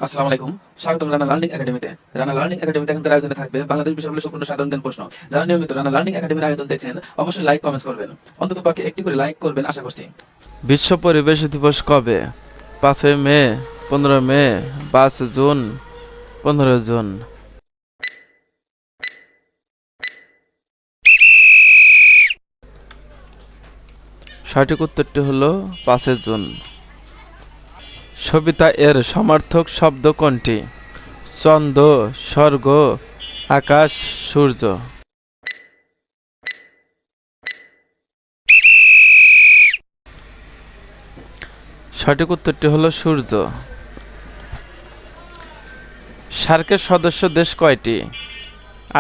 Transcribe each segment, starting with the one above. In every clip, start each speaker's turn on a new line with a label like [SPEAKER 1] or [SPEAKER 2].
[SPEAKER 1] আসসালামু আলাইকুম। স্বাগতম রানা লার্নিং একাডেমিতে। রানা লার্নিং একাডেমিতে এখনকার আয়োজনে থাকবে বাংলাদেশ বিষয়গুলো সম্পূর্ণ সাধারণ জ্ঞান প্রশ্ন। যারা নিয়মিত রানা লার্নিং একাডেমির আয়োজন দেখছেন অবশ্যই লাইক কমেন্টস করবেন। অন্ততপক্ষে একটি করে লাইক করবেন আশা করছি।
[SPEAKER 2] বিশ্ব পরিবেশ দিবস কবে? 5 মে, 15 মে, 5 জুন, 15 জুন। সঠিক উত্তরটি হলো 5 জুন। সবিতা এর সমার্থক শব্দ কোনটি? চন্দ্র, স্বর্গ, আকাশ, সূর্য। সঠিক উত্তরটি হলো সূর্য। সার্কের সদস্য দেশ কয়টি?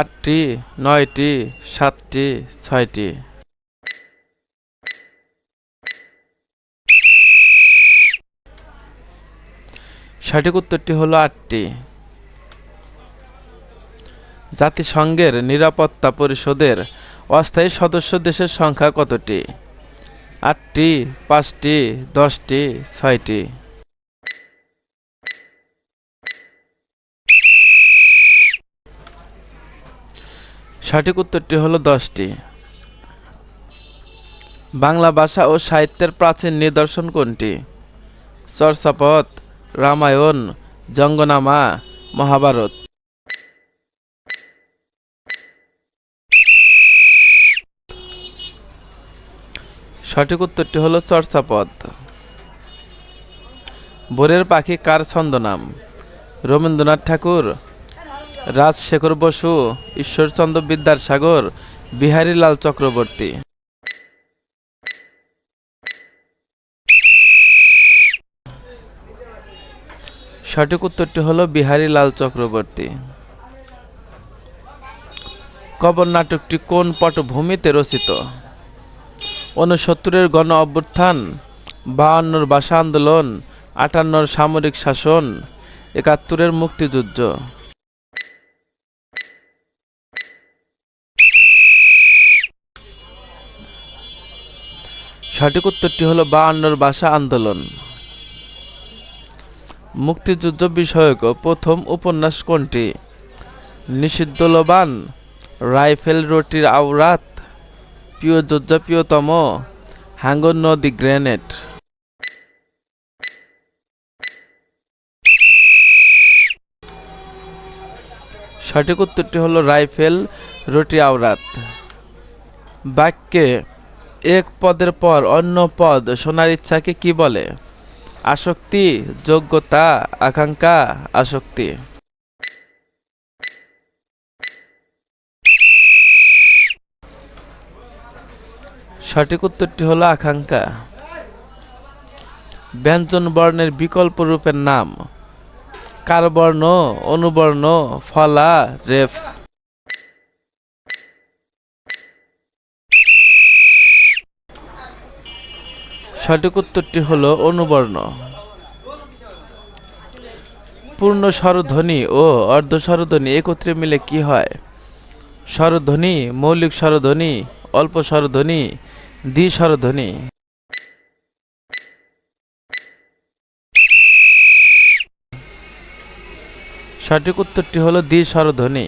[SPEAKER 2] 8টি, 9টি, 7টি, 6টি। সঠিক উত্তরটি হলো 8টি। জাতিসংঘের নিরাপত্তা পরিষদের অস্থায়ী সদস্য দেশের সংখ্যা কতটি? 8টি, 5টি, 10টি, 6টি। সঠিক উত্তরটি হলো 10টি। বাংলা ভাষা ও সাহিত্যের প্রাচীন নিদর্শন কোনটি? চর্যাপদ, রামায়ণ, জঙ্গনামা, মহাভারত। সঠিক উত্তরটি হলো চর্যাপদ। ভোরের পাখি কার ছদ্মনাম? রবীন্দ্রনাথ ঠাকুর, রাজশেখর বসু, ঈশ্বরচন্দ্র বিদ্যাসাগর, বিহারীলাল চক্রবর্তী। সঠিক উত্তরটি হলো বিহারীলাল চক্রবর্তী। কবর নাটকটি কোন পটভূমিতে রচিত? 69-এর গণ অভ্যুত্থান, 52-র ভাষা আন্দোলন, 58-র সামরিক শাসন, 71-এর মুক্তিযুদ্ধ। সঠিক উত্তরটি হলো 52-র ভাষা আন্দোলন। মুক্তিযুদ্ধ বিষয়ক প্রথম উপন্যাস কোনটি? নিষিদ্ধ লবান, রাইফেল রুটির আওরাত, প্রিয় যোদ্ধা প্রিয়তম, হাঙ্গর নদী গ্রেনেড। সঠিক উত্তরটি হলো রাইফেল রুটি আওরাত। বাক্যে এক পদের পর অন্য পদ শোনার ইচ্ছাকে কি বলে? আসক্তি, যোগ্যতা, আকাঙ্ক্ষা, আসক্তি। সঠিক উত্তরটি হলো আকাঙ্ক্ষা। ব্যঞ্জন বর্ণের বিকল্প রূপের নাম? কারবর্ণ, অনুবর্ণ, ফলা, রেফ। সঠিক উত্তরটি হলো অনুবর্ণ। পূর্ণ স্বরধ্বনি ও অর্ধ স্বরধ্বনি একত্রে মিলে কি হয়? স্বরধ্বনি, মৌলিক স্বরধ্বনি, অল্প স্বরধ্বনি, দ্বি-স্বরধ্বনি। সঠিক উত্তরটি হলো দ্বি-স্বরধ্বনি।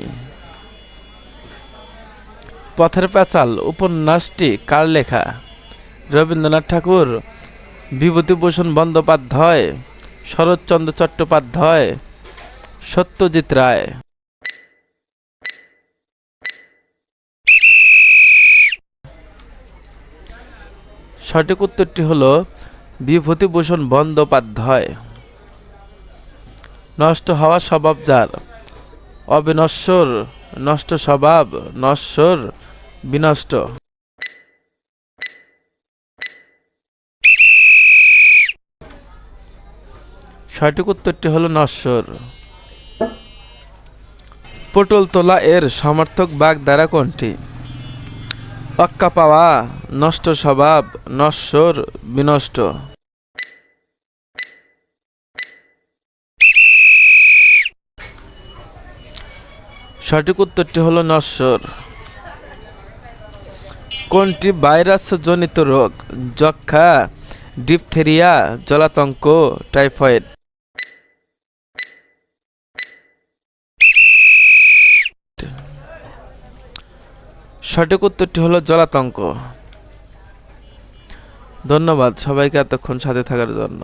[SPEAKER 2] পথের পাঁচাল উপন্যাসটি কার লেখা? রবীন্দ্রনাথ ঠাকুর, বিভূতিভূষণ বন্দ্যোপাধ্যায়, শরৎচন্দ্র চট্টোপাধ্যায়, সত্যজিৎ রায়। সঠিক উত্তরটি হলো বিভূতিভূষণ বন্দ্যোপাধ্যায়। নষ্ট হওয়া স্বভাব যার? অবিনশ্বর, নষ্ট স্বভাব, নশ্বর, বিনষ্ট। সঠিক উত্তরটি হলো নশ্বর। পটল তোলা এর সমার্থক বাগধারা কোনটি? অক্কা পাওয়া, নষ্ট স্বভাব, নশ্বর, বিনষ্ট। সঠিক উত্তরটি হলো নশ্বর। কোনটি ভাইরাস জনিত রোগ? যক্ষ্মা, ডিপথেরিয়া, জলাতঙ্ক, টাইফয়েড। সঠিক উত্তরটি হলো জলাতঙ্ক। ধন্যবাদ সবাইকে এতক্ষণ সাথে থাকার জন্য।